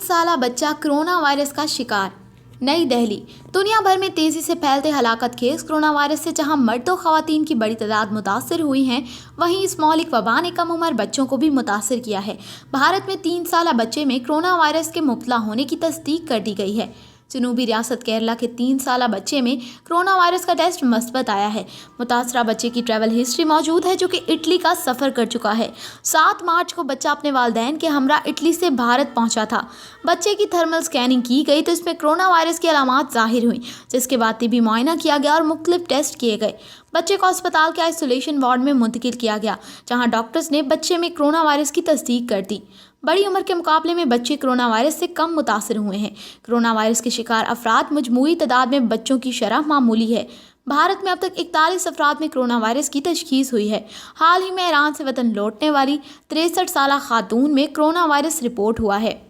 साला बच्चा corona virus का शिकार। नई दिल्ली। दुनिया भर में तेजी से फैलते हलाकत खेज कोरोना वायरस से जहां मर्द और खवातीन की बड़ी तादाद मुतासर हुई हैं, वहीं इस मौलिक वबा ने कम उम्र बच्चों को भी मुतासर किया है। भारत में 3 साला बच्चे में कोरोना वायरस के मुब्तला होने की तस्दीक कर दी गई है। जनूबी रियासत केरला के 3 साला बच्चे में कोरोना वायरस का टेस्ट मस्बत आया है। मुतासरा बच्चे की ट्रैवल हिस्ट्री मौजूद है, जो कि इटली का सफ़र कर चुका है। 7 मार्च को बच्चा अपने वालिदैन के हमरा इटली से भारत पहुंचा था। बच्चे की थर्मल स्कैनिंग की गई तो इसमें कोरोना वायरस की अलामात जाहिर हुई, जिसके बाद तिबी मुआयना किया गया और मुख्तलिफ टेस्ट किए गए। बच्चे को अस्पताल के आइसोलेशन वार्ड में मुंतकिल किया गया, जहाँ डॉक्टर्स ने बच्चे में कोरोना वायरस की तस्दीक कर दी। बड़ी उम्र के मुकाबले में बच्चे कोरोना वायरस से कम मुतासर हुए हैं। कोरोना वायरस के शिकार अफराद मजमूई तादाद में बच्चों की शरह मामूली है। भारत में अब तक 41 अफराद में कोरोना वायरस की तशखीस हुई है। हाल ही में ईरान से वतन लौटने वाली 63 साला खातून में कोरोना वायरस रिपोर्ट हुआ है।